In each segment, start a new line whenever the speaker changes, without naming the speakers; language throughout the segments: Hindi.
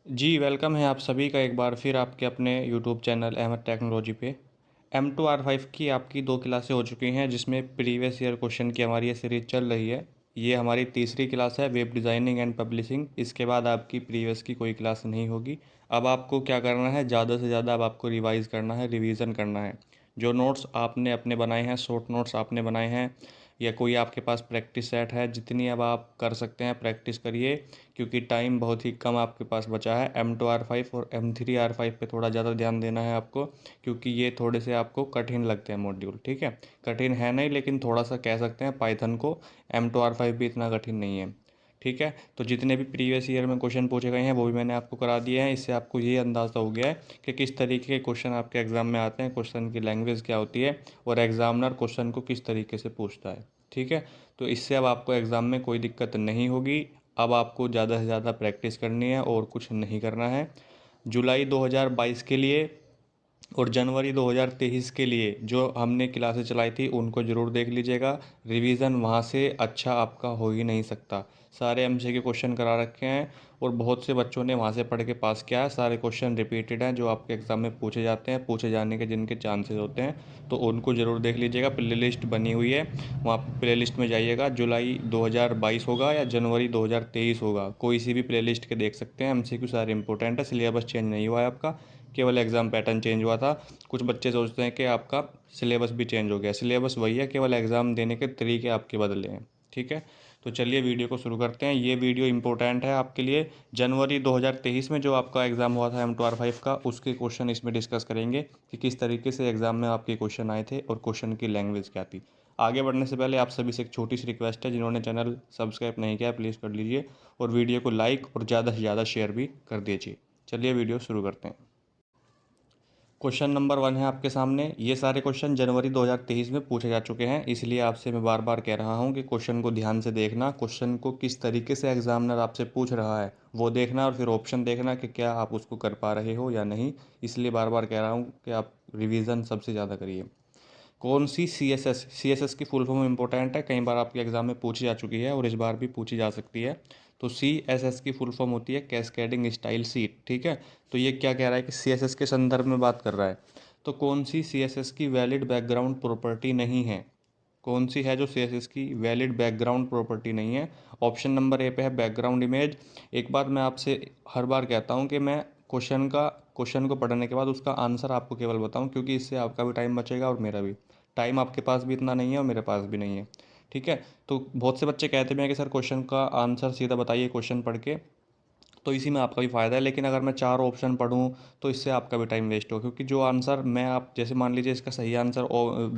जी, वेलकम है आप सभी का एक बार फिर आपके अपने यूट्यूब चैनल अहमद टेक्नोलॉजी पे। M2R5 की आपकी 2 क्लासें हो चुकी हैं जिसमें प्रीवियस ईयर क्वेश्चन की हमारी ये सीरीज़ चल रही है। ये हमारी तीसरी क्लास है वेब डिज़ाइनिंग एंड पब्लिशिंग। इसके बाद आपकी प्रीवियस की कोई क्लास नहीं होगी। अब आपको क्या करना है, ज़्यादा से ज़्यादा अब आपको रिवाइज़ करना है, रिवीजन करना है। जो नोट्स आपने अपने बनाए हैं, शॉर्ट नोट्स आपने बनाए हैं या कोई आपके पास प्रैक्टिस सेट है, जितनी अब आप कर सकते हैं प्रैक्टिस करिए, क्योंकि टाइम बहुत ही कम आपके पास बचा है। M2R5 और M3R5 पे थोड़ा ज़्यादा ध्यान देना है आपको, क्योंकि ये थोड़े से आपको कठिन लगते हैं मॉड्यूल। ठीक है, कठिन है नहीं, लेकिन थोड़ा सा कह सकते हैं पाइथन को। M2R5 भी इतना कठिन नहीं है। ठीक है, तो जितने भी प्रीवियस ईयर में क्वेश्चन पूछे गए हैं वो भी मैंने आपको करा दिए हैं। इससे आपको ये अंदाज़ा हो गया है कि किस तरीके के क्वेश्चन आपके एग्ज़ाम में आते हैं, क्वेश्चन की लैंग्वेज क्या होती है और एग्ज़ामिनर क्वेश्चन को किस तरीके से पूछता है। ठीक है, तो इससे अब आपको एग्ज़ाम में कोई दिक्कत नहीं होगी। अब आपको ज़्यादा से ज़्यादा प्रैक्टिस करनी है और कुछ नहीं करना है। जुलाई 2022 के लिए और जनवरी 2023 के लिए जो हमने क्लासेस चलाई थी उनको ज़रूर देख लीजिएगा। रिवीजन वहाँ से अच्छा आपका हो ही नहीं सकता। सारे एमसीक्यू क्वेश्चन करा रखे हैं और बहुत से बच्चों ने वहाँ से पढ़ के पास किया है। सारे क्वेश्चन रिपीटेड हैं जो आपके एग्ज़ाम में पूछे जाते हैं, पूछे जाने के जिनके चांसेस होते हैं, तो उनको ज़रूर देख लीजिएगा। प्ले लिस्ट बनी हुई है, वहाँ प्ले लिस्ट में जाइएगा। जुलाई 2022 होगा या जनवरी 2023 होगा, कोई सी भी प्ले लिस्ट के देख सकते हैं। एमसीक्यू सारे इंपॉर्टेंट है, सिलेबस चेंज नहीं हुआ है आपका, केवल एग्ज़ाम पैटर्न चेंज हुआ था। कुछ बच्चे सोचते हैं कि आपका सिलेबस भी चेंज हो गया, सिलेबस वही है, केवल एग्ज़ाम देने के तरीके आपके बदले हैं। ठीक है, तो चलिए वीडियो को शुरू करते हैं। ये वीडियो इंपॉर्टेंट है आपके लिए। जनवरी 2023 में जो आपका एग्ज़ाम हुआ था M2R5 का, उसके क्वेश्चन इसमें डिस्कस करेंगे कि किस तरीके से एग्ज़ाम में आपके क्वेश्चन आए थे और क्वेश्चन की लैंग्वेज क्या थी। आगे बढ़ने से पहले आप सभी से एक छोटी सी रिक्वेस्ट है, जिन्होंने चैनल सब्सक्राइब नहीं किया प्लीज़ कर लीजिए और वीडियो को लाइक और ज़्यादा से ज़्यादा शेयर भी कर दीजिए। चलिए वीडियो शुरू करते हैं। क्वेश्चन नंबर 1 है आपके सामने। ये सारे क्वेश्चन जनवरी 2023 में पूछे जा चुके हैं, इसलिए आपसे मैं बार बार कह रहा हूँ कि क्वेश्चन को ध्यान से देखना, क्वेश्चन को किस तरीके से एग्जामिनर आपसे पूछ रहा है वो देखना और फिर ऑप्शन देखना कि क्या आप उसको कर पा रहे हो या नहीं। इसलिए बार बार कह रहा हूँ कि आप रिवीजन सबसे ज़्यादा करिए। कौन सी सी एस एस की फुल फॉर्म इंपॉर्टेंट है, कई बार आपके एग्जाम में पूछी जा चुकी है और इस बार भी पूछी जा सकती है। तो CSS की फुल फॉर्म होती है कैस्केडिंग स्टाइल सीट। ठीक है, तो ये क्या कह रहा है कि CSS के संदर्भ में बात कर रहा है। तो कौन सी CSS की वैलिड बैकग्राउंड प्रॉपर्टी नहीं है, कौन सी है जो CSS की वैलिड बैकग्राउंड प्रॉपर्टी नहीं है। ऑप्शन नंबर ए पे है बैकग्राउंड इमेज। एक बात मैं आपसे हर बार कहता हूँ कि मैं क्वेश्चन को पढ़ने के बाद उसका आंसर आपको केवल बताऊं, क्योंकि इससे आपका भी टाइम बचेगा और मेरा भी। टाइम आपके पास भी इतना नहीं है और मेरे पास भी नहीं है। ठीक है, तो बहुत से बच्चे कहते भी हैं कि सर क्वेश्चन का आंसर सीधा बताइए क्वेश्चन पढ़ के, तो इसी में आपका भी फ़ायदा है। लेकिन अगर मैं चार ऑप्शन पढूं तो इससे आपका भी टाइम वेस्ट हो, क्योंकि जो आंसर मैं आप जैसे मान लीजिए इसका सही आंसर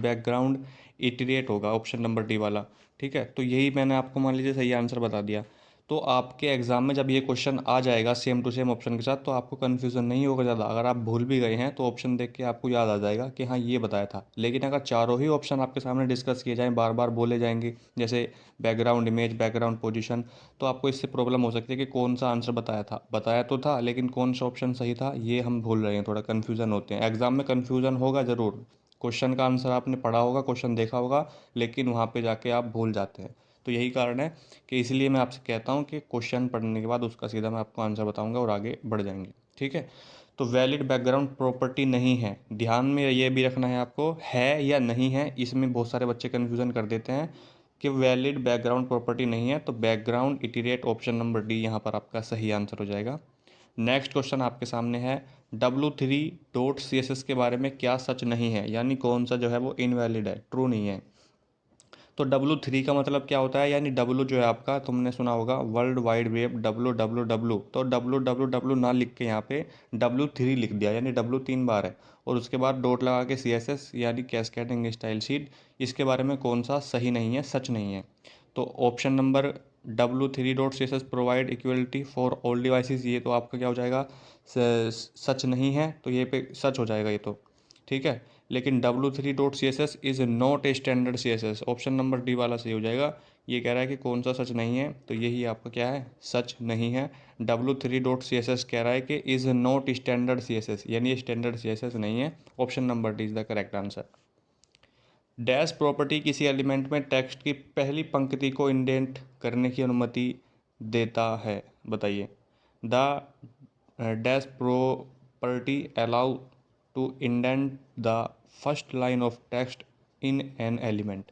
बैकग्राउंड इटरेट होगा, ऑप्शन नंबर डी वाला। ठीक है, तो यही मैंने आपको मान लीजिए सही आंसर बता दिया, तो आपके एग्ज़ाम में जब ये क्वेश्चन आ जाएगा सेम टू सेम ऑप्शन के साथ, तो आपको कन्फ्यूज़न नहीं होगा ज़्यादा। अगर आप भूल भी गए हैं तो ऑप्शन देख के आपको याद आ जाएगा कि हाँ ये बताया था। लेकिन अगर चारों ही ऑप्शन आपके सामने डिस्कस किए जाएँ, बार बार बोले जाएंगे, जैसे बैकग्राउंड इमेज, बैकग्राउंड पोजीशन, तो आपको इससे प्रॉब्लम हो सकती है कि कौन सा आंसर बताया था, बताया तो था लेकिन कौन सा ऑप्शन सही था ये हम भूल रहे हैं, थोड़ा कन्फ्यूज़न होते हैं। एग्ज़ाम में कन्फ्यूज़न होगा ज़रूर, क्वेश्चन का आंसर आपने पढ़ा होगा, क्वेश्चन देखा होगा, लेकिन वहाँ पे जाके आप भूल जाते हैं। तो यही कारण है कि इसलिए मैं आपसे कहता हूँ कि क्वेश्चन पढ़ने के बाद उसका सीधा मैं आपको आंसर बताऊँगा और आगे बढ़ जाएंगे। ठीक है, तो वैलिड बैकग्राउंड प्रॉपर्टी नहीं है, ध्यान में ये भी रखना है आपको, है या नहीं है। इसमें बहुत सारे बच्चे कन्फ्यूज़न कर देते हैं कि वैलिड बैकग्राउंड प्रॉपर्टी नहीं है, तो background iterate option number D यहाँ पर आपका सही आंसर हो जाएगा। नेक्स्ट क्वेश्चन आपके सामने है, W3.CSS के बारे में क्या सच नहीं है, यानी कौन सा जो है वो इनवैलिड है, ट्रू नहीं है। तो W3 का मतलब क्या होता है, यानी W जो है आपका, तुमने सुना होगा वर्ल्ड वाइड वेब, WWW, तो WWW ना लिख के यहाँ पे W3 लिख दिया, यानी W 3 बार है, और उसके बाद डॉट लगा के CSS यानी कैस्केडिंग स्टाइल शीट। इसके बारे में कौन सा सही नहीं है, सच नहीं है। तो option number W3.CSS provide equality for all devices, ये तो आपका क्या हो जाएगा, सच नहीं है, तो ये पे सच हो जाएगा ये तो। ठीक है, लेकिन W3.CSS is not a standard CSS, option number D वाला सही हो जाएगा। ये कह रहा है कि कौन सा सच नहीं है, तो यही आपका क्या है, सच नहीं है। W3.CSS कह रहा है कि इज़ नॉट स्टैंडर्ड CSS, यानी ये स्टैंडर्ड CSS नहीं है। Option number D is the correct answer. Dash property किसी एलिमेंट में टेक्स्ट की पहली पंक्ति को इंडेंट करने की अनुमति देता है, बताइए। The dash property allow to indent the first line of text in an element.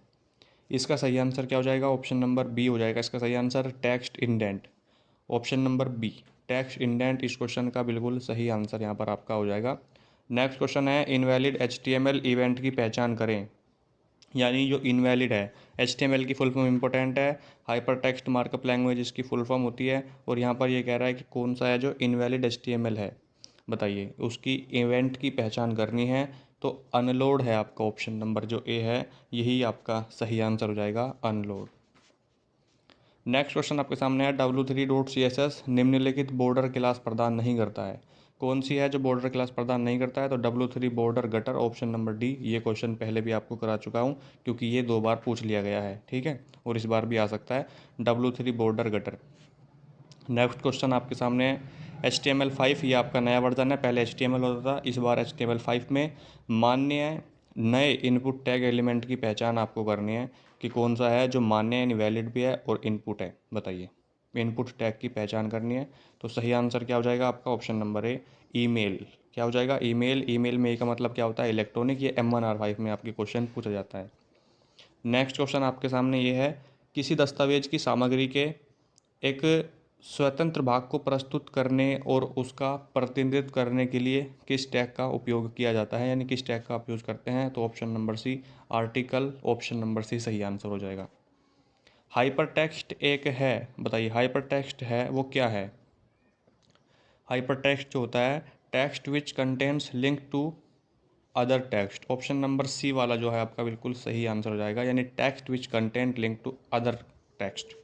इसका सही आंसर क्या हो जाएगा? ऑप्शन नंबर बी हो जाएगा इसका सही answer, text indent. Option number B text indent इस क्वेश्चन का बिल्कुल सही आंसर यहाँ पर आपका हो जाएगा। नेक्स्ट क्वेश्चन है इनवैलिड HTML इवेंट की पहचान करें। यानी जो इनवैलिड है, HTML की फुल फॉर्म इंपॉर्टेंट है, हाइपर टेक्स्ट मार्कअप लैंग्वेज इसकी फुल फॉर्म होती है। और यहाँ पर ये कह रहा है कि कौन सा है जो इनवैलिड HTML है, बताइए उसकी इवेंट की पहचान करनी है। तो अनलोड है आपका ऑप्शन नंबर जो ए है, यही आपका सही आंसर हो जाएगा, अनलोड। नेक्स्ट क्वेश्चन आपके सामने है W3.CSS निम्नलिखित बॉर्डर क्लास प्रदान नहीं करता है। कौन सी है जो बॉर्डर क्लास प्रदान नहीं करता है? तो W3 border gutter, option number D. ये क्वेश्चन पहले भी आपको करा चुका हूँ क्योंकि ये 2 बार पूछ लिया गया है, ठीक है, और इस बार भी आ सकता है, W3 border gutter. Next question आपके सामने है HTML5, ये आपका नया वर्जन है, पहले HTML होता था, इस बार HTML5 में मान्य है नए इनपुट टैग एलिमेंट की पहचान आपको करनी है कि कौन सा है जो मान्य यानी वैलिड भी है और इनपुट है, बताइए। इनपुट टैग की पहचान करनी है। तो सही आंसर क्या हो जाएगा आपका? ऑप्शन नंबर ए, ईमेल। क्या हो जाएगा? ईमेल। ईमेल में ए का मतलब क्या होता है? इलेक्ट्रॉनिक। ये M1R5 में आपके क्वेश्चन पूछा जाता है। नेक्स्ट क्वेश्चन आपके सामने ये है किसी दस्तावेज की सामग्री के एक स्वतंत्र भाग को प्रस्तुत करने और उसका प्रतिनिधित्व करने के लिए किस टैग का उपयोग किया जाता है, यानी किस टैग का आप यूज़ करते हैं? तो option number C, article. Option number C सही आंसर हो जाएगा। हाइपर टेक्स्ट एक है, बताइए हाइपर टेक्स्ट है वो क्या है? हाइपर टेक्स्ट जो होता है, text which contains link to other text. Option number C वाला जो है आपका बिल्कुल सही आंसर हो जाएगा, यानी text which content link to other text.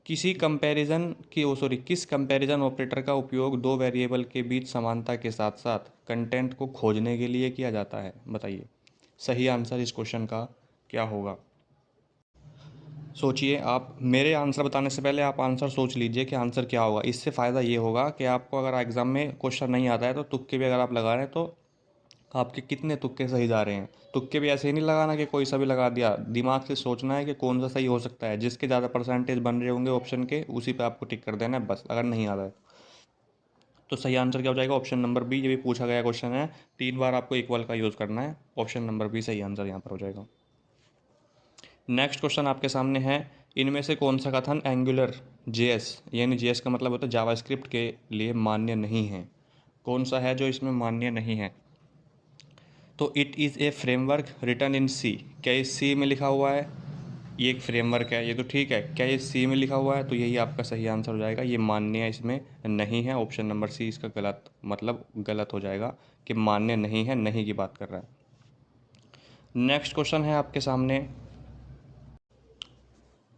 किस कंपैरिजन ऑपरेटर का उपयोग दो वेरिएबल के बीच समानता के साथ साथ कंटेंट को खोजने के लिए किया जाता है, बताइए। सही आंसर इस क्वेश्चन का क्या होगा? सोचिए, आप मेरे आंसर बताने से पहले आप आंसर सोच लीजिए कि आंसर क्या होगा। इससे फ़ायदा ये होगा कि आपको अगर एग्ज़ाम में क्वेश्चन नहीं आता है तो तुक्के भी अगर आप लगा रहे हैं तो आपके कितने तुक्के सही जा रहे हैं। तुक्के भी ऐसे ही नहीं लगाना कि कोई सा भी लगा दिया, दिमाग से सोचना है कि कौन सा सही हो सकता है। जिसके ज़्यादा परसेंटेज बन रहे होंगे ऑप्शन के, उसी पे आपको टिक कर देना है बस, अगर नहीं आता है तो। सही आंसर क्या हो जाएगा? Option number B. ये भी पूछा गया क्वेश्चन है, 3 बार आपको इक्वल का यूज़ करना है। ऑप्शन नंबर बी सही आंसर यहाँ पर हो जाएगा। नेक्स्ट क्वेश्चन आपके सामने है इनमें से कौन सा कथन एंगुलर JS, यानी JS का मतलब होता है जावास्क्रिप्ट, के लिए मान्य नहीं है? कौन सा है जो इसमें मान्य नहीं है? तो it is a framework written in C. क्या ये सी में लिखा हुआ है? ये एक फ्रेमवर्क है, ये तो ठीक है। क्या ये सी में लिखा हुआ है? तो यही आपका सही आंसर हो जाएगा, ये मान्य इसमें नहीं है। ऑप्शन नंबर सी इसका गलत मतलब गलत हो जाएगा कि मान्य नहीं है, नहीं की बात कर रहा है। नेक्स्ट क्वेश्चन है आपके सामने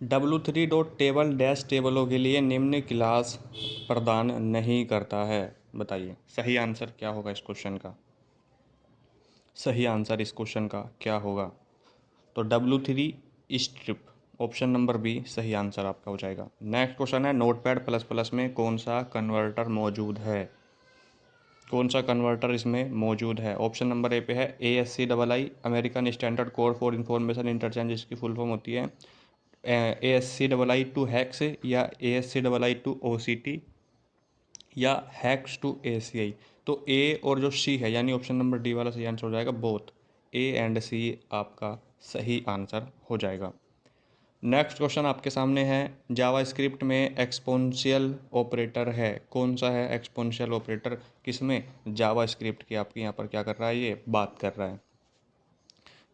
W3 डॉट टेबल डैश टेबलों के लिए निम्न क्लास प्रदान नहीं करता है, बताइए। सही आंसर क्या होगा इस क्वेश्चन का? सही आंसर इस क्वेश्चन का क्या होगा? तो W3 strip. Option number B सही आंसर आपका हो जाएगा। नेक्स्ट क्वेश्चन है नोटपैड प्लस प्लस में कौन सा कन्वर्टर मौजूद है? कौन सा कन्वर्टर इसमें मौजूद है? ऑप्शन नंबर ए पे है ASCII, American standard code for information interchange, इसकी फुल फॉर्म होती है ASCII टू हैक्स, या ASCII टू OCT, या हैक्स टू ACI। तो ए और जो सी है, यानी ऑप्शन नंबर डी वाला सही आंसर हो जाएगा, बोथ। ए एंड सी आपका सही आंसर हो जाएगा। नेक्स्ट क्वेश्चन आपके सामने है जावास्क्रिप्ट में एक्सपोनेंशियल ऑपरेटर है, कौन सा है एक्सपोनेंशियल ऑपरेटर? किसमें? जावास्क्रिप्ट की आपकी यहाँ पर क्या कर रहा है, ये बात कर रहा है।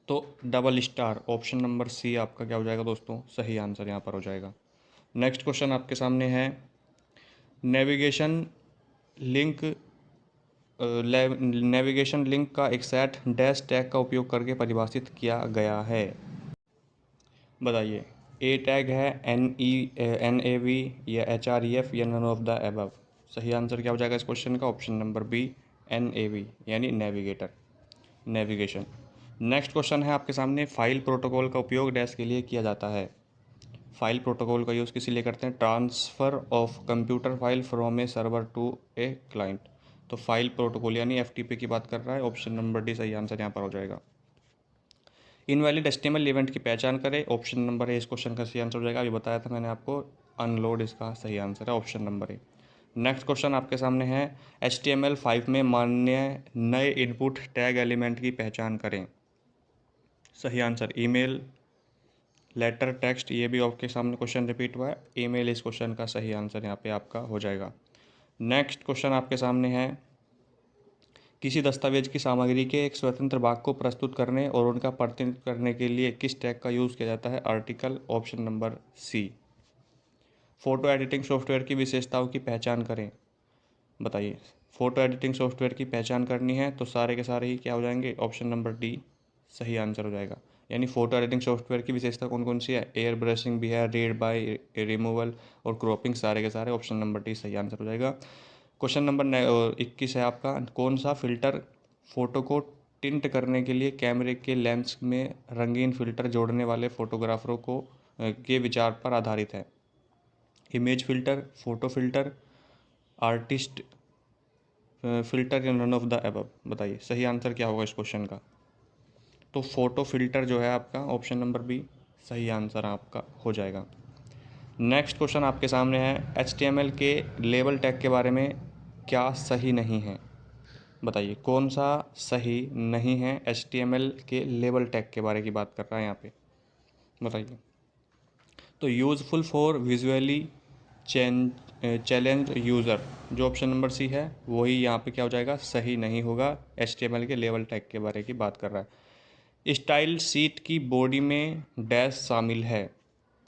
तो double star, option number C आपका क्या हो जाएगा दोस्तों? सही आंसर यहाँ पर हो जाएगा। नेक्स्ट क्वेश्चन आपके सामने है नेविगेशन लिंक नेविगेशन लिंक का एक सेट डैश टैग का उपयोग करके परिभाषित किया गया है, बताइए। ए टैग है NAV या HREF या नन ऑफ द एबव। सही आंसर क्या हो जाएगा इस क्वेश्चन का? ऑप्शन नंबर बी, NAV यानी नेविगेटर, नेविगेशन। नेक्स्ट क्वेश्चन है आपके सामने फाइल प्रोटोकॉल का उपयोग डैश के लिए किया जाता है। फाइल प्रोटोकॉल का यूज़ किसी लिए करते हैं? Transfer of computer file from a server to a client. तो फाइल प्रोटोकॉल यानी FTP की बात कर रहा है। ऑप्शन नंबर डी सही आंसर यहाँ पर हो जाएगा। इनवैलिड HTML इवेंट की पहचान करें। ऑप्शन नंबर ए इस क्वेश्चन का सही आंसर हो जाएगा। अभी बताया था मैंने आपको, अनलोड इसका सही आंसर है, option number A. Next question आपके सामने है HTML5 में मान्य नए इनपुट टैग एलिमेंट की पहचान करें। सही आंसर ईमेल, लेटर, टेक्स्ट। ये भी आपके सामने क्वेश्चन रिपीट हुआ है। ईमेल इस क्वेश्चन का सही आंसर यहाँ पे आपका हो जाएगा। नेक्स्ट क्वेश्चन आपके सामने है किसी दस्तावेज की सामग्री के एक स्वतंत्र भाग को प्रस्तुत करने और उनका प्रतिनिधित्व करने के लिए किस टैग का यूज़ किया जाता है? Article. Option number C. Photo editing software की विशेषताओं की पहचान करें। बताइए, फ़ोटो एडिटिंग सॉफ्टवेयर की पहचान करनी है तो सारे के सारे ही क्या हो जाएंगे? ऑप्शन नंबर डी सही आंसर हो जाएगा। यानी फ़ोटो एडिटिंग सॉफ्टवेयर की विशेषता कौन कौन सी है? एयर ब्रशिंग भी है, रीड बाय, रिमूवल और क्रॉपिंग, सारे के सारे ऑप्शन नंबर डी सही आंसर हो जाएगा। क्वेश्चन नंबर 21 है आपका, कौन सा फ़िल्टर फ़ोटो को टिंट करने के लिए कैमरे के लेंस में रंगीन फ़िल्टर जोड़ने वाले फ़ोटोग्राफरों के विचार पर आधारित है? Image filter, photo filter, artist filter या नन ऑफ द अबव? बताइए सही आंसर क्या होगा इस क्वेश्चन का? तो फ़ोटो फ़िल्टर जो है आपका ऑप्शन नंबर बी सही आंसर आपका हो जाएगा। नेक्स्ट क्वेश्चन आपके सामने है HTML के लेबल टैग के बारे में क्या सही नहीं है? बताइए कौन सा सही नहीं है? HTML के लेबल टैग के बारे की बात कर रहा है यहाँ पे, बताइए। तो useful for visually challenge user, जो ऑप्शन नंबर सी है वही यहाँ पे क्या हो जाएगा? सही नहीं होगा। HTML के लेबल टैग के बारे की बात कर रहा है। स्टाइल शीट की बॉडी में डैश शामिल है,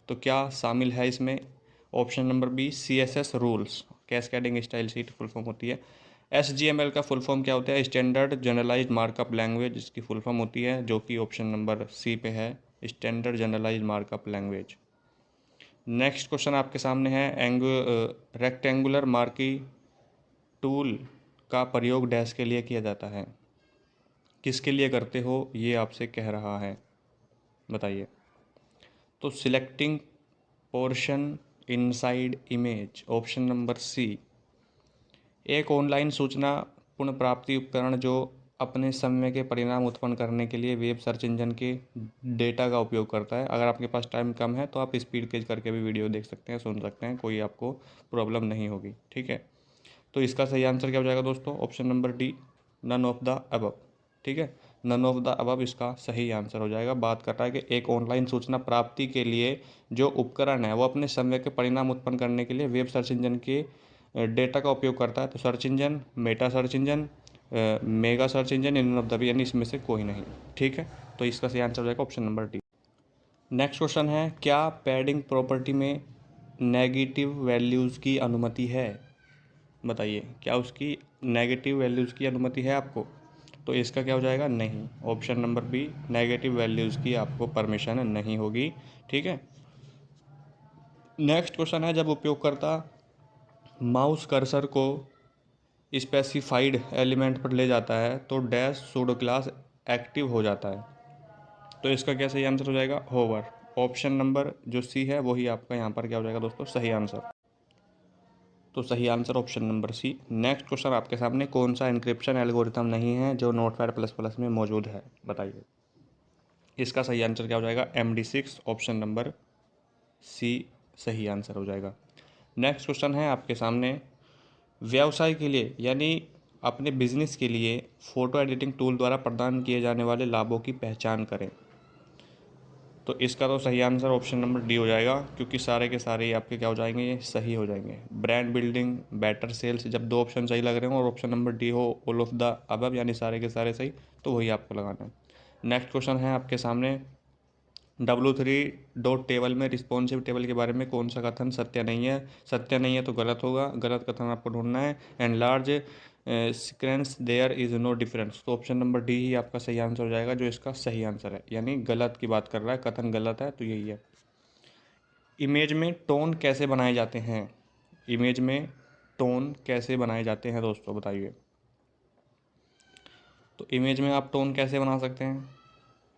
तो क्या शामिल है इसमें? Option number B CSS rules, cascading style sheet full form होती है। SGML का फुल फॉर्म क्या होता है? स्टैंडर्ड जनरलाइज्ड मार्कअप लैंग्वेज, इसकी फुल फॉर्म होती है, जो कि ऑप्शन नंबर सी पे है, standard generalized markup language. Next question आपके सामने है रेक्टेंगुलर मार्की टूल का प्रयोग डैश के लिए किया जाता है, किसके लिए करते हो ये आपसे कह रहा है? बताइए। तो selecting portion inside image, option number C. एक ऑनलाइन सूचना पुनर्प्राप्ति उपकरण जो अपने समय के परिणाम उत्पन्न करने के लिए वेब सर्च इंजन के डेटा का उपयोग करता है। अगर आपके पास टाइम कम है तो आप स्पीड तेज करके भी वीडियो देख सकते हैं, सुन सकते हैं, कोई आपको प्रॉब्लम नहीं होगी, ठीक है। तो इसका सही आंसर क्या हो जाएगा दोस्तों? Option number D, none of the above, ठीक है। नन ऑफ ड अबव इसका सही आंसर हो जाएगा। बात कर रहा है कि एक ऑनलाइन सूचना प्राप्ति के लिए जो उपकरण है वो अपने समय के परिणाम उत्पन्न करने के लिए वेब सर्च इंजन के डेटा का उपयोग करता है। तो search engine, meta search engine, mega search engine, इन ऑफ द बी, यानी इसमें से कोई नहीं, ठीक है। तो इसका सही आंसर हो जाएगा option number D. Next question है क्या पैडिंग प्रॉपर्टी में नेगेटिव वैल्यूज़ की अनुमति है? बताइए क्या उसकी नेगेटिव वैल्यूज़ की अनुमति है आपको? तो इसका क्या हो जाएगा? नहीं। Option number B, negative values की आपको परमिशन नहीं होगी, ठीक है। नेक्स्ट क्वेश्चन है जब उपयोगकर्ता माउस कर्सर को स्पेसिफाइड एलिमेंट पर ले जाता है तो डैश सूडो क्लास एक्टिव हो जाता है, तो इसका क्या सही आंसर हो जाएगा? होवर। ऑप्शन नंबर जो सी है वही आपका यहाँ पर क्या हो जाएगा दोस्तों? सही आंसर। तो सही answer option number C. Next question आपके सामने, कौन सा एन्क्रिप्शन एल्गोरिथम नहीं है जो नोटपैड प्लस प्लस में मौजूद है? बताइए। इसका सही आंसर क्या हो जाएगा? MD6, ऑप्शन नंबर सी सही आंसर हो जाएगा। नेक्स्ट क्वेश्चन है आपके सामने, व्यवसाय के लिए यानी अपने बिजनेस के लिए फ़ोटो एडिटिंग टूल द्वारा प्रदान किए जाने वाले लाभों की पहचान करें। तो इसका तो सही आंसर ऑप्शन नंबर डी हो जाएगा, क्योंकि सारे के सारे ही आपके क्या हो जाएंगे? ये सही हो जाएंगे। ब्रांड बिल्डिंग, बेटर सेल्स, जब दो ऑप्शन सही लग रहे हो और ऑप्शन नंबर डी हो ऑल ऑफ द अबव, यानी सारे के सारे सही, तो वही आपको लगाना है। नेक्स्ट क्वेश्चन है आपके सामने, W3 डॉट टेबल में रिस्पॉन्सिव टेबल के बारे में कौन सा कथन सत्य नहीं है? सत्य नहीं है तो गलत होगा, गलत कथन आपको ढूंढना है। And large sequence there is no difference, तो ऑप्शन नंबर डी ही आपका सही आंसर हो जाएगा, जो इसका सही आंसर है, यानी गलत की बात कर रहा है, कथन गलत है, तो यही है। इमेज में टोन कैसे बनाए जाते हैं? इमेज में टोन कैसे बनाए जाते हैं दोस्तों, बताइए। तो इमेज में आप टोन कैसे बना सकते हैं?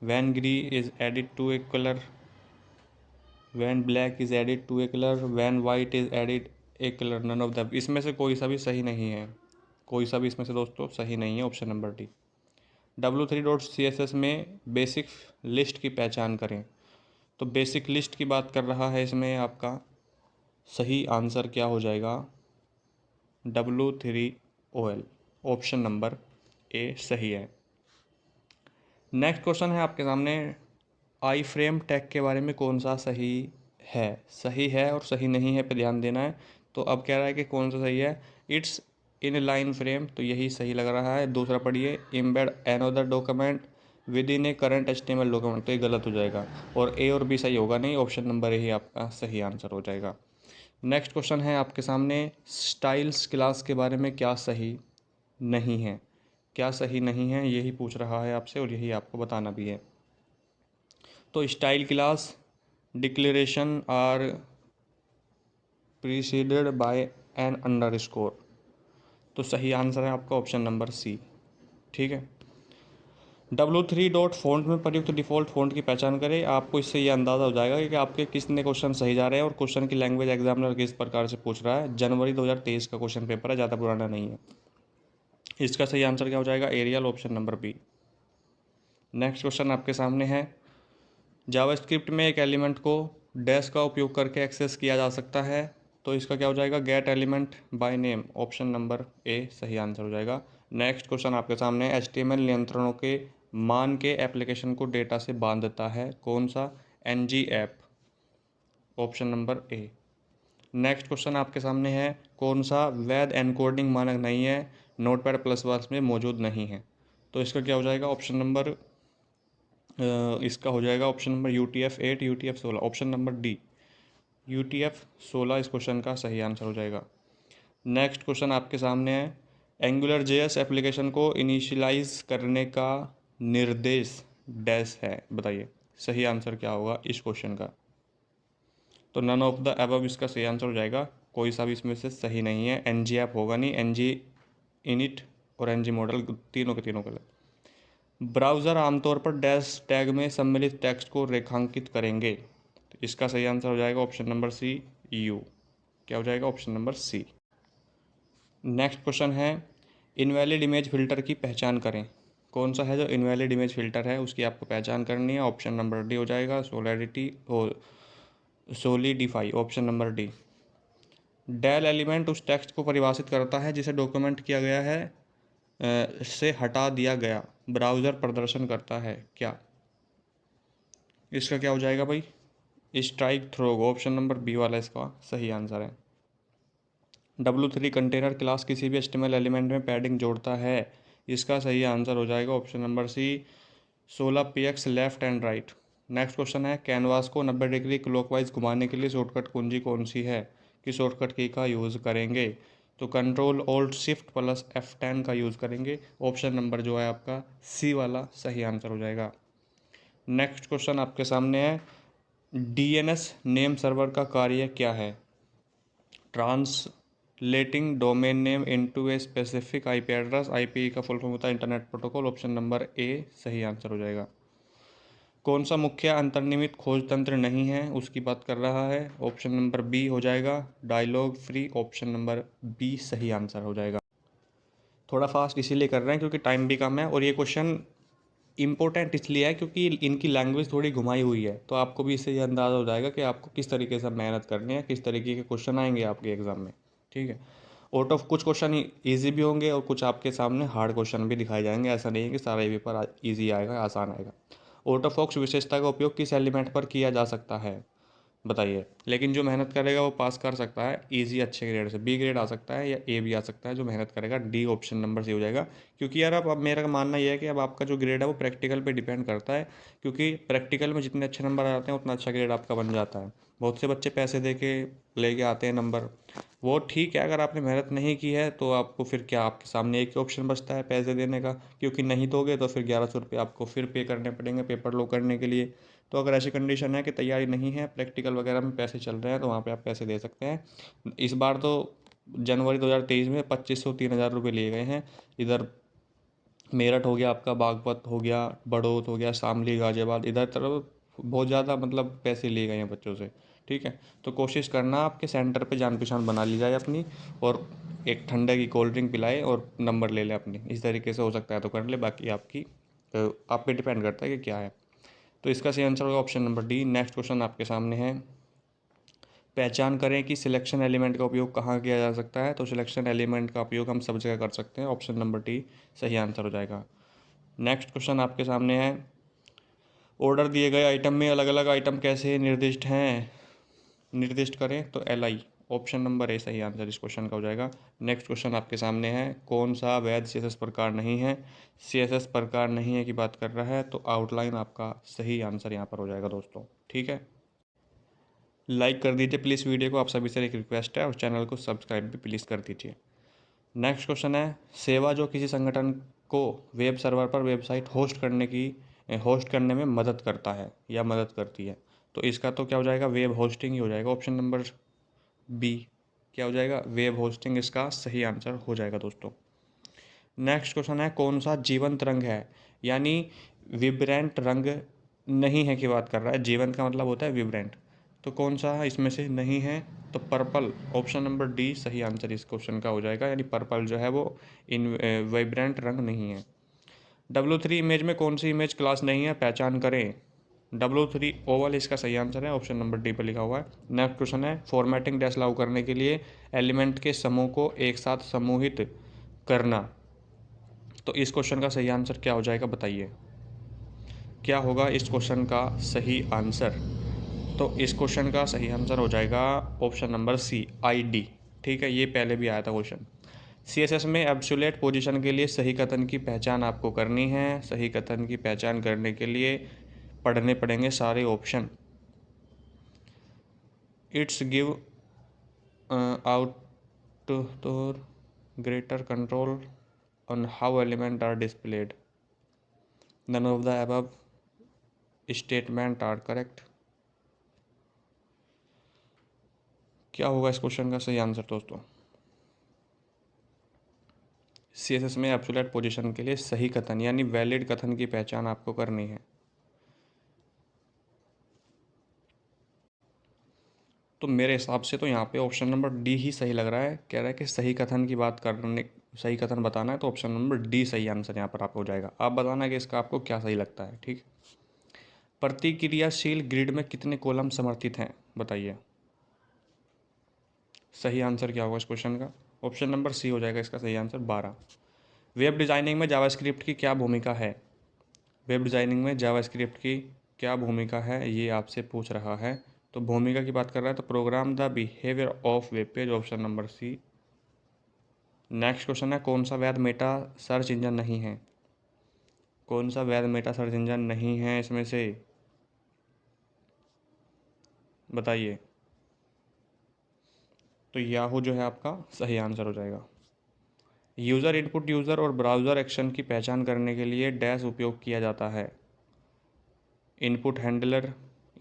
One grey is added to a colour, one black is added to a colour, one white is added a colour, none of the, इसमें से कोई सा भी सही नहीं है, कोई सा भी इसमें से दोस्तों सही नहीं है, ऑप्शन नंबर डी। W3.CSS में बेसिक लिस्ट की पहचान करें, तो बेसिक लिस्ट की बात कर रहा है इसमें, आपका सही आंसर क्या हो जाएगा? W3OL। ऑप्शन नंबर ए सही है। नेक्स्ट क्वेश्चन है आपके सामने, आई फ्रेम टैग के बारे में कौन सा सही है? सही है और सही नहीं है पे ध्यान देना है। तो अब कह रहा है कि कौन सा सही है। इट्स इन लाइन फ्रेम, तो यही सही लग रहा है। दूसरा पढ़िए, embed another document with in A current HTML document, तो ये गलत हो जाएगा और ए और बी सही होगा नहीं, ऑप्शन नंबर ए ही आपका सही आंसर हो जाएगा। नेक्स्ट क्वेश्चन है आपके सामने, स्टाइल्स क्लास के बारे में क्या सही नहीं है? क्या सही नहीं है यही पूछ रहा है आपसे और यही आपको बताना भी है। तो style class declaration are preceded by an underscore, तो सही आंसर है आपका ऑप्शन नंबर सी। ठीक है। W3 फ़ॉन्ट में प्रयुक्त डिफ़ॉल्ट फ़ॉन्ट की पहचान करें। आपको इससे ये अंदाज़ा हो जाएगा कि आपके कितने क्वेश्चन सही जा रहे हैं और क्वेश्चन की लैंग्वेज एग्जामिनर किस प्रकार से पूछ रहा है। जनवरी 2023 का क्वेश्चन पेपर है, ज़्यादा पुराना नहीं है। इसका सही आंसर क्या हो जाएगा? Arial, option number B. Next question आपके सामने है, जावास्क्रिप्ट में एक एलिमेंट को डैश का उपयोग करके एक्सेस किया जा सकता है, तो इसका क्या हो जाएगा? Gate element by name, option number ए सही आंसर हो जाएगा। नेक्स्ट क्वेश्चन आपके सामने, HTML नियंत्रणों के मान के एप्लीकेशन को डेटा से बांधता है, कौन सा? NG app, option number A. Next question आपके सामने है, कौन सा वैध एनकोडिंग मानक नहीं है, नोटपैड प्लस वर्स में मौजूद नहीं है, तो इसका क्या हो जाएगा? ऑप्शन नंबर इसका हो जाएगा option number UTF-8, UTF-16, option number D UTF-16 इस क्वेश्चन का सही आंसर हो जाएगा। नेक्स्ट क्वेश्चन आपके सामने है, एंगुलर JS एप्लीकेशन को इनिशियलाइज करने का निर्देश डैश है, बताइए सही आंसर क्या होगा इस क्वेश्चन का? तो नन ऑफ द अबव इसका सही आंसर हो जाएगा, कोई सा भी इसमें से सही नहीं है। NG ऐप होगा नहीं, NG इनिट और NG मॉडल तीनों के तीनों गलत। ब्राउज़र आमतौर पर डैश टैग में सम्मिलित टेक्स्ट को रेखांकित करेंगे, तो इसका सही आंसर हो जाएगा ऑप्शन नंबर सी यू। क्या हो जाएगा? Option number C. Next question है, इनवैलिड इमेज फिल्टर की पहचान करें, कौन सा है जो इनवैलिड इमेज फिल्टर है उसकी आपको पहचान करनी है, ऑप्शन नंबर डी हो जाएगा सोलिडिटी और solidify, option number D. Del element उस टेक्स्ट को परिभाषित करता है जिसे डॉक्यूमेंट किया गया है से हटा दिया गया ब्राउज़र प्रदर्शन करता है, क्या? इसका क्या हो जाएगा भाई? Strike through, option number B वाला इसका सही आंसर है। W3 कंटेनर क्लास किसी भी HTML एलिमेंट में पैडिंग जोड़ता है, इसका सही आंसर हो जाएगा option number C 16px left and right. Next question है, कैनवास को 90 डिग्री क्लॉकवाइज घुमाने के लिए शॉर्टकट कुंजी कौन सी है, कि शॉर्टकट की का यूज़ करेंगे? तो control alt shift plus F10 का यूज़ करेंगे, ऑप्शन नंबर जो है आपका सी वाला सही आंसर हो जाएगा। नेक्स्ट क्वेश्चन आपके सामने है, DNS नेम सर्वर का कार्य क्या है? Translating domain name into a specific IP address, IP का फुल फॉर्म होता है इंटरनेट प्रोटोकॉल, ऑप्शन नंबर ए सही आंसर हो जाएगा। कौन सा मुख्य अंतर्निहित खोज तंत्र नहीं है उसकी बात कर रहा है, ऑप्शन नंबर बी हो जाएगा dialogue free, option number B सही आंसर हो जाएगा। थोड़ा फास्ट इसीलिए कर रहे हैं क्योंकि टाइम भी कम है और ये क्वेश्चन इम्पोर्टेंट इसलिए है क्योंकि इनकी लैंग्वेज थोड़ी घुमाई हुई है, तो आपको भी इससे ये अंदाज़ा हो जाएगा कि आपको किस तरीके से मेहनत करनी है, किस तरीके के क्वेश्चन आएंगे आपके एग्ज़ाम में। ठीक है। आउट ऑफ कुछ क्वेश्चन ईजी भी होंगे और कुछ आपके सामने हार्ड क्वेश्चन भी दिखाए जाएंगे, ऐसा नहीं है कि सारा पेपर ईजी आएगा, आसान आएगा। आउट ऑफ बॉक्स विशेषता का उपयोग किस एलिमेंट पर किया जा सकता है, बताइए? लेकिन जो मेहनत करेगा वो पास कर सकता है इजी अच्छे ग्रेड से, बी ग्रेड आ सकता है या ए भी आ सकता है जो मेहनत करेगा, डी ऑप्शन नंबर सी हो जाएगा। क्योंकि यार अब मेरा मानना यह है कि अब आपका जो ग्रेड है वो प्रैक्टिकल पे डिपेंड करता है, क्योंकि प्रैक्टिकल में जितने अच्छे नंबर आते हैं उतना अच्छा ग्रेड आपका बन जाता है। बहुत से बच्चे पैसे दे के लेके आते हैं नंबर, वो ठीक है, अगर आपने मेहनत नहीं की है तो आपको फिर क्या, आपके सामने एक ही ऑप्शन बचता है पैसे देने का, क्योंकि नहीं दोगे तो फिर 1100 रुपये आपको फिर पे करने पड़ेंगे पेपर लो करने के लिए। तो अगर ऐसी कंडीशन है कि तैयारी नहीं है, प्रैक्टिकल वगैरह में पैसे चल रहे हैं, तो वहाँ पे आप पैसे दे सकते हैं। इस बार तो जनवरी 2023 में 2500 3000 रुपये लिए गए हैं। इधर मेरठ हो गया आपका, बागपत हो गया, बड़ौत हो गया, शामली, गाजियाबाद, इधर तरफ बहुत ज़्यादा मतलब पैसे लिए गए हैं बच्चों से। ठीक है। तो कोशिश करना आपके सेंटर पे जान पहचान बना ली जाए अपनी, और एक ठंडे की कोल्ड ड्रिंक पिलाए और नंबर ले ले अपनी, इस तरीके से हो सकता है तो कर ले, बाकी आपकी आप पे डिपेंड करता है कि क्या है। तो इसका सही आंसर होगा option number D. Next question आपके सामने है, पहचान करें कि सिलेक्शन एलिमेंट का उपयोग कहाँ किया जा सकता है। तो सिलेक्शन एलिमेंट का उपयोग हम सब जगह कर सकते हैं। ऑप्शन नंबर डी सही आंसर हो जाएगा। नेक्स्ट क्वेश्चन आपके सामने है, ऑर्डर दिए गए आइटम में अलग अलग आइटम कैसे निर्दिष्ट हैं, निर्दिष्ट करें। तो एल आई, ऑप्शन नंबर ए सही आंसर इस क्वेश्चन का हो जाएगा। नेक्स्ट क्वेश्चन आपके सामने है, कौन सा वैध सी एस एस प्रकार नहीं है। सी एस एस प्रकार नहीं है की बात कर रहा है, तो आउटलाइन आपका सही आंसर यहाँ पर हो जाएगा दोस्तों। ठीक है, लाइक कर दीजिए प्लीज़ वीडियो को, आप सभी से एक रिक्वेस्ट है, और चैनल को सब्सक्राइब भी प्लीज़ कर दीजिए। नेक्स्ट क्वेश्चन है, सेवा जो किसी संगठन को वेब सर्वर पर वेबसाइट होस्ट करने में मदद करता है या मदद करती है। तो इसका तो क्या हो जाएगा, वेब होस्टिंग ही हो जाएगा। ऑप्शन नंबर बी क्या हो जाएगा, वेब होस्टिंग इसका सही आंसर हो जाएगा दोस्तों। नेक्स्ट क्वेश्चन है, कौन सा जीवंत रंग है, यानी विब्रेंट रंग नहीं है की बात कर रहा है। जीवंत का मतलब होता है विब्रेंट, तो कौन सा इसमें से नहीं है। तो पर्पल, ऑप्शन नंबर डी सही आंसर इस क्वेश्चन का हो जाएगा, यानी पर्पल जो है वो इन वाइब्रेंट रंग नहीं है। W3 इमेज में कौन सी इमेज क्लास नहीं है, पहचान करें। W3 ओवल इसका सही आंसर है, ऑप्शन नंबर डी पर लिखा हुआ है। नेक्स्ट क्वेश्चन है, फॉर्मेटिंग डैश लागू करने के लिए एलिमेंट के समूह को एक साथ समूहित करना। तो इस क्वेश्चन का सही आंसर क्या हो जाएगा, बताइए क्या होगा इस क्वेश्चन का सही आंसर। तो इस क्वेश्चन का सही आंसर हो जाएगा option number C, I D. ठीक है, ये पहले भी आया था क्वेश्चन। सी एस एस में एब्सोल्यूट पोजीशन के लिए सही कथन की पहचान आपको करनी है। सही कथन की पहचान करने के लिए पढ़ने पड़ेंगे सारे option. It's give out to greater control on how element are displayed, none of the above statement are correct. क्या होगा इस क्वेश्चन का सही आंसर दोस्तों। सी एस एस में एब्सोल्यूट पोजीशन के लिए सही कथन यानी वैलिड कथन की पहचान आपको करनी है। तो मेरे हिसाब से तो यहाँ पे ऑप्शन नंबर डी ही सही लग रहा है। कह रहा है कि सही कथन की बात करने, सही कथन बताना है, तो ऑप्शन नंबर डी सही आंसर यहाँ पर आपको हो जाएगा। आप बताना कि इसका आपको क्या सही लगता है। ठीक, प्रतिक्रियाशील ग्रिड में कितने कॉलम समर्थित हैं, बताइए सही आंसर क्या होगा इस क्वेश्चन का। ऑप्शन नंबर सी हो जाएगा इसका सही आंसर, 12। वेब डिज़ाइनिंग में जावास्क्रिप्ट की क्या भूमिका है। वेब डिज़ाइनिंग में जावास्क्रिप्ट की क्या भूमिका है, ये आपसे पूछ रहा है। तो भूमिका की बात कर रहा है, तो program the behaviour of web page, option number C. Next question है, कौन सा वैध मेटा सर्च इंजन नहीं है। कौन सा वैध मेटा सर्च इंजन नहीं है इसमें से, बताइए। तो याहू जो है आपका सही आंसर हो जाएगा। यूज़र इनपुट यूज़र और ब्राउज़र एक्शन की पहचान करने के लिए डैश उपयोग किया जाता है। Input handler,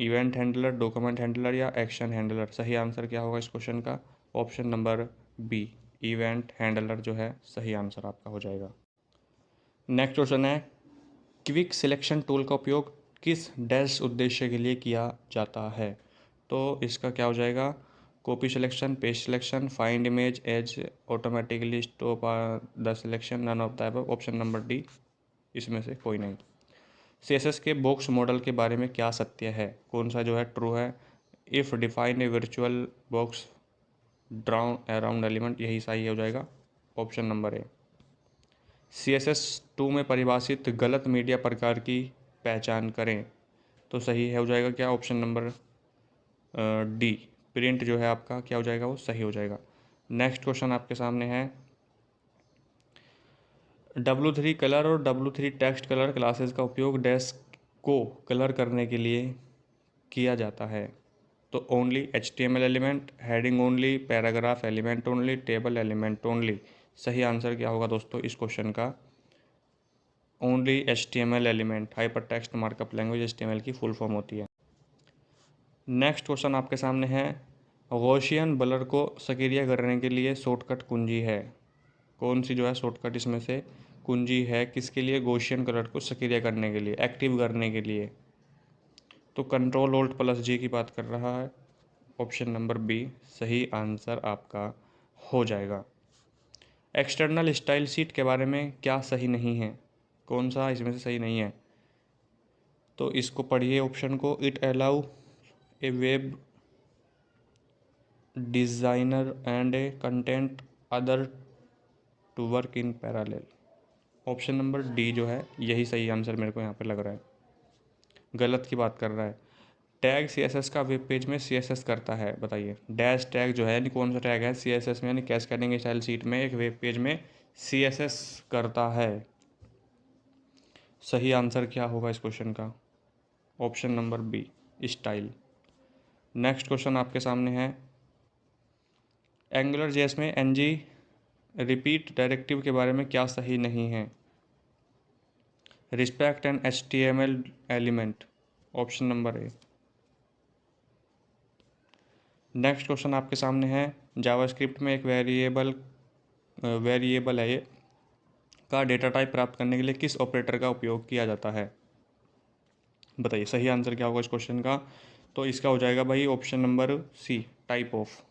event handler, document handler या एक्शन हैंडलर। सही आंसर क्या होगा इस क्वेश्चन का, option number B, event handler जो है सही आंसर आपका हो जाएगा। नेक्स्ट क्वेश्चन है, क्विक सिलेक्शन टूल का उपयोग किस डैश उद्देश्य के लिए किया जाता है। तो इसका क्या हो जाएगा, copy selection, paste selection, find image edge automatically stop the selection, none of the above, option number D इसमें से कोई नहीं। सीएसएस के बॉक्स मॉडल के बारे में क्या सत्य है, कौन सा जो है ट्रू है। If define a virtual box drown around element, यही सही हो जाएगा, ऑप्शन नंबर ए। CSS2 में परिभाषित गलत मीडिया प्रकार की पहचान करें। तो सही है हो जाएगा क्या, ऑप्शन नंबर डी, प्रिंट जो है आपका क्या हो जाएगा, वो सही हो जाएगा। नेक्स्ट क्वेश्चन आपके सामने है, W3 कलर और W3 टेक्स्ट कलर क्लासेस का उपयोग डेस्क को कलर करने के लिए किया जाता है। तो only HTML element, heading only, paragraph element only, table element only. सही आंसर क्या होगा दोस्तों इस क्वेश्चन का, only HTML element, hyper text markup language HTML की फुल फॉर्म होती है। नेक्स्ट क्वेश्चन आपके सामने है, गॉसियन ब्लर को सक्रिय करने के लिए शॉर्टकट कुंजी है। कौन सी जो है शॉर्टकट इसमें से कुंजी है किसके लिए, गॉसियन कलर को सक्रिय करने के लिए, एक्टिव करने के लिए। तो कंट्रोल ऑल्ट प्लस जी की बात कर रहा है, ऑप्शन नंबर बी सही आंसर आपका हो जाएगा। एक्सटर्नल स्टाइल शीट के बारे में क्या सही नहीं है, कौन सा इसमें से सही नहीं है। तो इसको पढ़िए ऑप्शन को, it allow a web designer and a content other to work in parallel. Option number D जो है यही सही आंसर मेरे को यहाँ पे लग रहा है। गलत की बात कर रहा है। टैग सीएसएस का वेब पेज में सीएसएस करता है, बताइए। डैश टैग जो है यानी कौन सा टैग है सीएसएस में, यानी कैस्केडिंग स्टाइल शीट में एक वेब पेज में सीएसएस करता है। सही आंसर क्या होगा इस क्वेश्चन का? Option number B, style. Next question आपके सामने है, एंगुलर जेएस में एनजी रिपीट डायरेक्टिव के बारे में क्या सही नहीं है? Respect an HTML element. Option number A. Next question आपके सामने है, जावास्क्रिप्ट में एक वेरिएबल है ये का डेटा टाइप प्राप्त करने के लिए किस ऑपरेटर का उपयोग किया जाता है? बताइए सही आंसर क्या होगा इस क्वेश्चन का? तो इसका हो जाएगा भाई option number C, type of.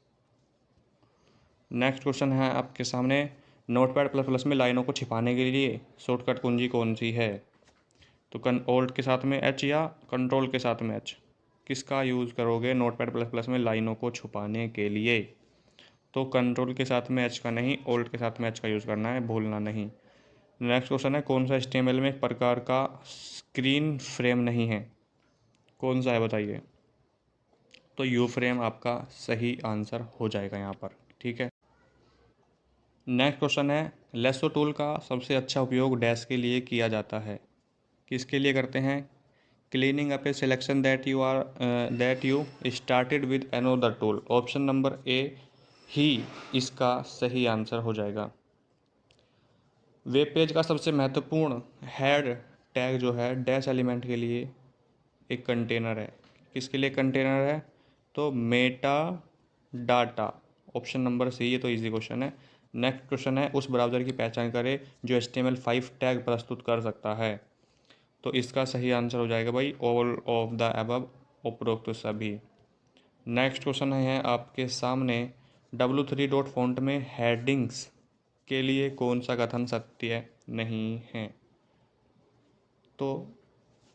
Next question है आपके सामने, नोटपैड प्लस प्लस में लाइनों को छिपाने के लिए शॉर्टकट कुंजी कौन सी है? तो ऑल्ट के साथ में एच या कंट्रोल के साथ में एच, किसका यूज़ करोगे नोटपैड प्लस प्लस में लाइनों को छुपाने के लिए? तो कंट्रोल के साथ में एच का नहीं, ऑल्ट के साथ में एच का यूज़ करना है, भूलना नहीं। नेक्स्ट क्वेश्चन है, कौन सा HTML में एक प्रकार का स्क्रीन फ्रेम नहीं है? कौन सा है बताइए? तो यू फ्रेम आपका सही आंसर हो जाएगा यहाँ पर, ठीक है। नेक्स्ट क्वेश्चन है, लेसो टूल का सबसे अच्छा उपयोग डैश के लिए किया जाता है? किसके लिए करते हैं? Cleaning up a selection that you started with another tool. Option number A ही इसका सही आंसर हो जाएगा। वेब पेज का सबसे महत्वपूर्ण हेड टैग जो है डैश एलिमेंट के लिए एक कंटेनर है। किसके लिए कंटेनर है? तो meta data. Option number C, ये तो इजी क्वेश्चन है। नेक्स्ट क्वेश्चन है, उस ब्राउज़र की पहचान करें जो HTML5 टैग प्रस्तुत कर सकता है। तो इसका सही आंसर हो जाएगा भाई ऑल ऑफ द अबव, उपरोक्त सभी। नेक्स्ट क्वेश्चन है आपके सामने, W3 डॉट फॉन्ट में हेडिंग्स के लिए कौन सा कथन सत्य नहीं है? तो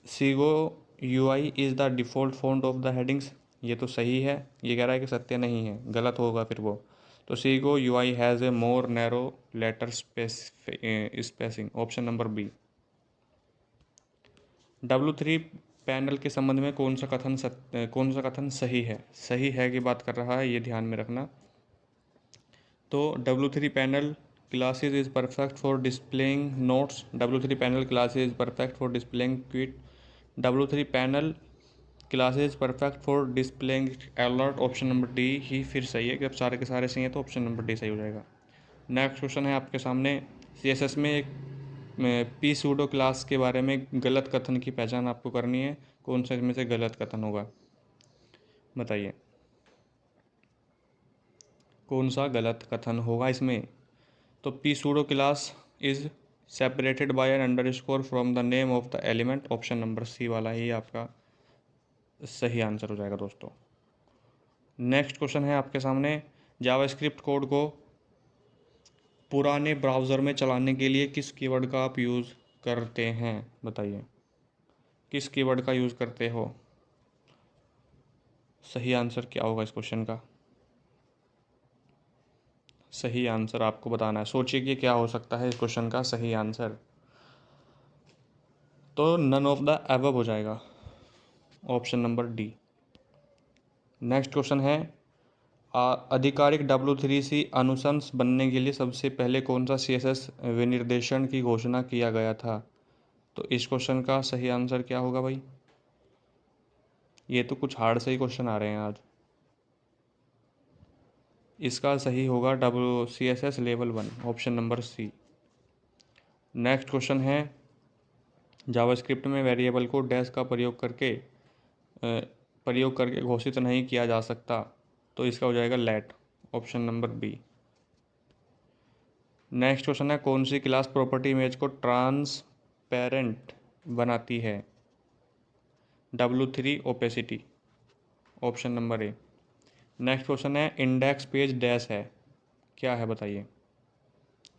Segoe UI is the default font of the headings, ये तो सही है। ये कह रहा है कि सत्य नहीं है, गलत होगा फिर वो। तो Segoe UI has a more narrow letter spacing. Option number B. W3 panel के संबंध में कौन सा कथन सही है? सही है की बात कर रहा है, ये ध्यान में रखना। तो W3 panel classes is perfect for displaying notes. W3 panel classes perfect for displaying quote. W3 panel classes perfect for displaying alert. Option number D ही फिर सही है, कि अब सारे के सारे सही हैं तो ऑप्शन नंबर डी सही हो जाएगा। नेक्स्ट क्वेश्चन है आपके सामने, CSS में एक पी सूडो क्लास के बारे में गलत कथन की पहचान आपको करनी है। कौन सा इसमें से गलत कथन होगा, बताइए? कौन सा गलत कथन होगा इसमें? तो P pseudo class is separated by an underscore from the name of the element. Option number C वाला ही आपका सही आंसर हो जाएगा दोस्तों। नेक्स्ट क्वेश्चन है आपके सामने, जावास्क्रिप्ट कोड को पुराने ब्राउज़र में चलाने के लिए किस कीवर्ड का आप यूज़ करते हैं? बताइए किस कीवर्ड का यूज़ करते हो? सही आंसर क्या होगा इस क्वेश्चन का? सही आंसर आपको बताना है, सोचिए कि क्या हो सकता है इस क्वेश्चन का सही आंसर। तो नन ऑफ द अबव हो जाएगा, option number D. Next question है, आधिकारिक W3C अनुशंस बनने के लिए सबसे पहले कौन सा CSS विनिर्देशन की घोषणा किया गया था? तो इस क्वेश्चन का सही आंसर क्या होगा भाई? ये तो कुछ हार्ड से ही क्वेश्चन आ रहे हैं आज। इसका सही होगा CSS level 1, option number C. Next question है, जावास्क्रिप्ट में वेरिएबल को डैश का प्रयोग करके घोषित नहीं किया जा सकता। तो इसका हो जाएगा let, option number B. Next question है, कौन सी क्लास प्रॉपर्टी इमेज को ट्रांसपेरेंट बनाती है? W3 opacity, option number A. Next question है, इंडेक्स पेज डैश है, क्या है बताइए?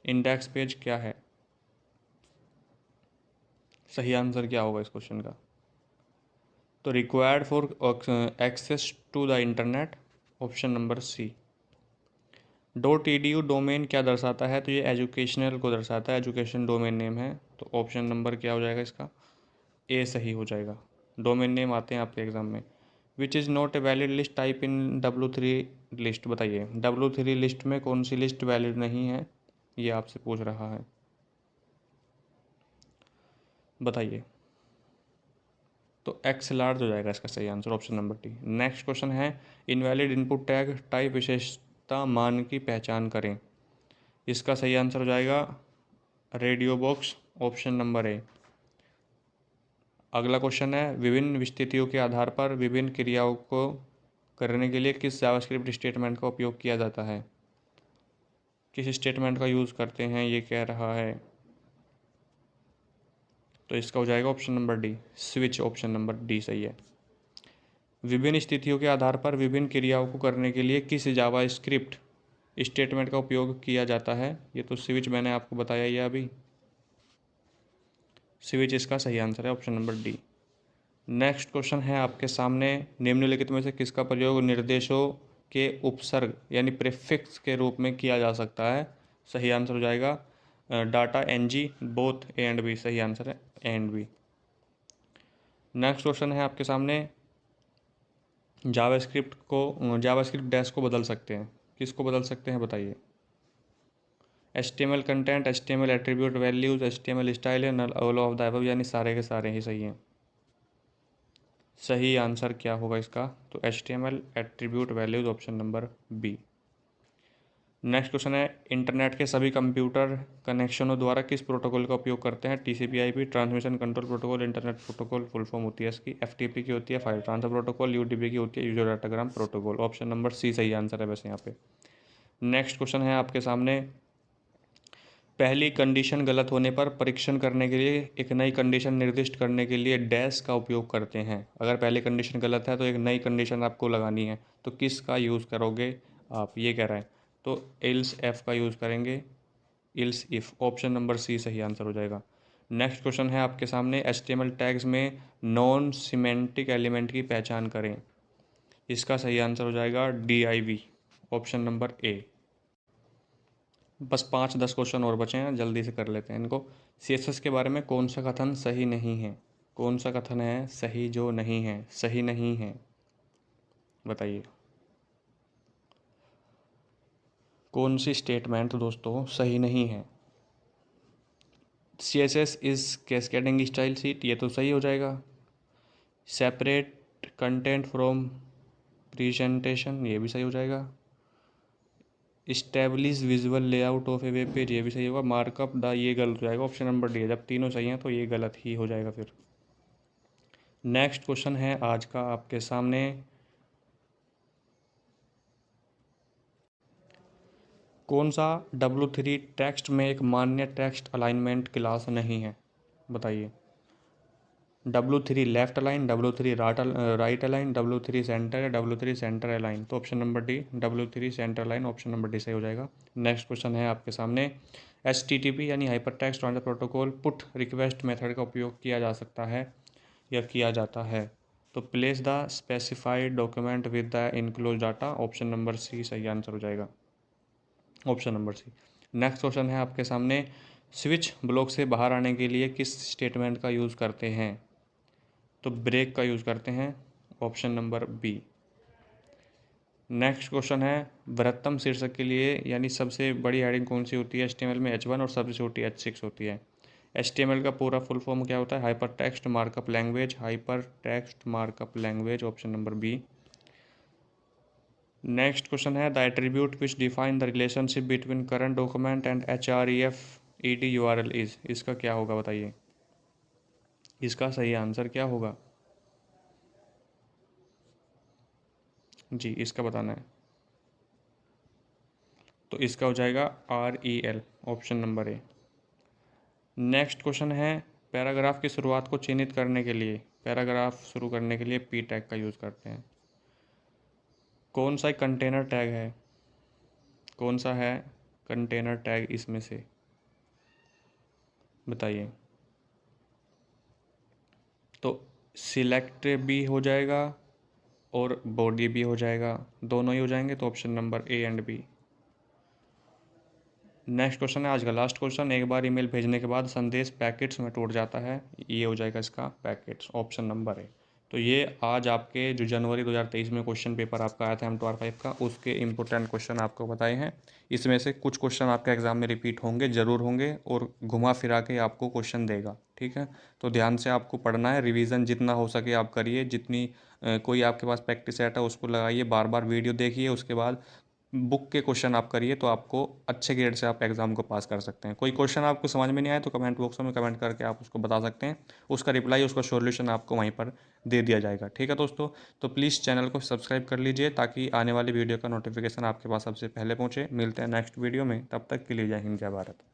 इंडेक्स पेज क्या है? सही आंसर क्या होगा इस क्वेश्चन का? तो required for access to the internet. Option number C. .edu domain क्या दर्शाता है? तो ये एजुकेशनल को दर्शाता है, एजुकेशन डोमेन नेम है। तो ऑप्शन नंबर क्या हो जाएगा इसका? ए सही हो जाएगा। डोमेन नेम आते हैं आपके एग्ज़ाम में। Which is not a valid list type in W3 list. बताइए W3 लिस्ट में कौन सी लिस्ट वैलिड नहीं है, ये आपसे पूछ रहा है, बताइए। तो एक्स लार्ज हो जाएगा इसका सही answer, option number D. Next question है, इनवैलिड इनपुट टैग टाइप विशेषता मान की पहचान करें। इसका सही आंसर हो जाएगा रेडियो बॉक्स, ऑप्शन नंबर ए। अगला क्वेश्चन है, विभिन्न स्थितियों के आधार पर विभिन्न क्रियाओं को करने के लिए किस जावास्क्रिप्ट स्टेटमेंट का उपयोग किया जाता है? किस स्टेटमेंट का यूज़ करते हैं ये कह रहा है। तो इसका हो जाएगा option number D, switch, option number D सही है। विभिन्न स्थितियों के आधार पर विभिन्न क्रियाओं को करने के लिए किस जावास्क्रिप्ट स्टेटमेंट का उपयोग किया जाता है? ये तो स्विच मैंने आपको बताया ही है अभी, स्विच इसका सही आंसर है, option number D. Next question है आपके सामने, निम्नलिखित में से किसका प्रयोग निर्देशों के उपसर्ग यानी प्रीफिक्स के रूप में किया जा सकता है? सही आंसर हो जाएगा data NG, both A and B, सही आंसर है A and B. Next question है आपके सामने, जावास्क्रिप्ट डैश को बदल सकते हैं, किसको बदल सकते हैं बताइए? HTML content, HTML attribute values, HTML style है, नल ऑल ऑफ द अबव, यानी सारे के सारे ही सही हैं। सही आंसर क्या होगा इसका? तो HTML attribute values, option number B. Next question है, इंटरनेट के सभी कंप्यूटर कनेक्शनों द्वारा किस प्रोटोकॉल का उपयोग करते हैं? TCP/IP, transmission control protocol, internet protocol full form होती है इसकी। FTP की होती है फाइल ट्रांसफर प्रोटोकॉल, UDP की होती है user datagram protocol, option number C सही आंसर है वैसे यहाँ पे। नेक्स्ट क्वेश्चन है आपके सामने, पहली कंडीशन गलत होने पर परीक्षण करने के लिए एक नई कंडीशन निर्दिष्ट करने के लिए डैश का उपयोग करते हैं। अगर पहली कंडीशन गलत है तो एक नई कंडीशन आपको लगानी है, तो किस का यूज़ करोगे आप, ये कह रहा है। तो एल्स एफ का यूज़ करेंगे, else if, option number C सही आंसर हो जाएगा। नेक्स्ट क्वेश्चन है आपके सामने, HTML टैग्स में नॉन सिमेंटिक एलिमेंट की पहचान करें। इसका सही आंसर हो जाएगा DIV, ऑप्शन नंबर ए। बस 5-10 क्वेश्चन और बचे हैं, जल्दी से कर लेते हैं इनको। CSS के बारे में कौन सा कथन सही नहीं है? कौन सा कथन है सही जो नहीं है, सही नहीं है, बताइए। कौन सी स्टेटमेंट दोस्तों सही नहीं है? CSS is cascading style seat, ये तो सही हो जाएगा। सेपरेट कंटेंट फ्रॉम प्रेजेंटेशन, ये भी सही हो जाएगा। Establish visual layout of A web page, ये भी सही होगा। मार्कअप द, ये गलत हो जाएगा, ऑप्शन नंबर डी है। जब तीनों सही हैं तो ये गलत ही हो जाएगा फिर। नेक्स्ट क्वेश्चन है आज का आपके सामने, कौन सा W3 टेक्स्ट में एक मान्य टेक्स्ट अलाइनमेंट क्लास नहीं है? बताइए। W3 left align, W3 right align, W3 centre या W3 सेंटर अलाइन, तो option number D W3 centre align, option number D सही हो जाएगा। नेक्स्ट क्वेश्चन है आपके सामने, HTTP यानी hyper text transfer protocol put request method का उपयोग किया जा सकता है या किया जाता है? तो place the specified document with the enclose data, option number C सही आंसर हो जाएगा, option number C. Next question है आपके सामने, स्विच ब्लॉक से बाहर आने के लिए किस स्टेटमेंट का यूज़ करते हैं? तो ब्रेक का यूज़ करते हैं, option number B. Next question है, बृहत्तम शीर्षक के लिए यानी सबसे बड़ी हेडिंग कौन सी होती है HTML में? H1 और सबसे छोटी H6 होती है। HTML का पूरा फुल फॉर्म क्या होता है? Hyper text markup language, hyper text markup language, option number B. Next question है, the attribute which define the relationship between current document and HREF URL is, इसका क्या होगा बताइए? इसका सही आंसर क्या होगा जी, इसका बताना है। तो इसका हो जाएगा REL, option number A. Next question है, पैराग्राफ की शुरुआत को चिन्हित करने के लिए, पैराग्राफ शुरू करने के लिए P टैग का यूज़ करते हैं। कौन सा कंटेनर टैग है? कौन सा है कंटेनर टैग इसमें से, बताइए। तो सिलेक्ट भी हो जाएगा और बॉडी भी हो जाएगा, दोनों ही हो जाएंगे, तो option number A and B. Next question है आज का लास्ट क्वेश्चन। एक बार ईमेल भेजने के बाद संदेश पैकेट्स में टूट जाता है, ये हो जाएगा इसका पैकेट्स, ऑप्शन नंबर है। तो ये आज आपके जो जनवरी 2023 में क्वेश्चन पेपर आपका आया था M2R5 का, उसके इम्पोर्टेंट क्वेश्चन आपको बताए हैं। इसमें से कुछ क्वेश्चन आपके एग्जाम में रिपीट होंगे, ज़रूर होंगे, और घुमा फिरा के आपको क्वेश्चन देगा, ठीक है। तो ध्यान से आपको पढ़ना है, रिवीजन जितना हो सके आप करिए, जितनी कोई आपके पास प्रैक्टिस सेट है उसको लगाइए, बार बार वीडियो देखिए, उसके बाद बुक के क्वेश्चन आप करिए, तो आपको अच्छे ग्रेड से आप एग्ज़ाम को पास कर सकते हैं। कोई क्वेश्चन आपको समझ में नहीं आए तो कमेंट बॉक्स में कमेंट करके आप उसको बता सकते हैं, उसका रिप्लाई, उसका सॉल्यूशन आपको वहीं पर दे दिया जाएगा, ठीक है दोस्तों। तो प्लीज़ चैनल को सब्सक्राइब कर लीजिए ताकि आने वाली वीडियो का नोटिफिकेशन आपके पास सबसे पहले पहुँचे। मिलते हैं नेक्स्ट वीडियो में, तब तक के लिए जय हिंद, जय भारत।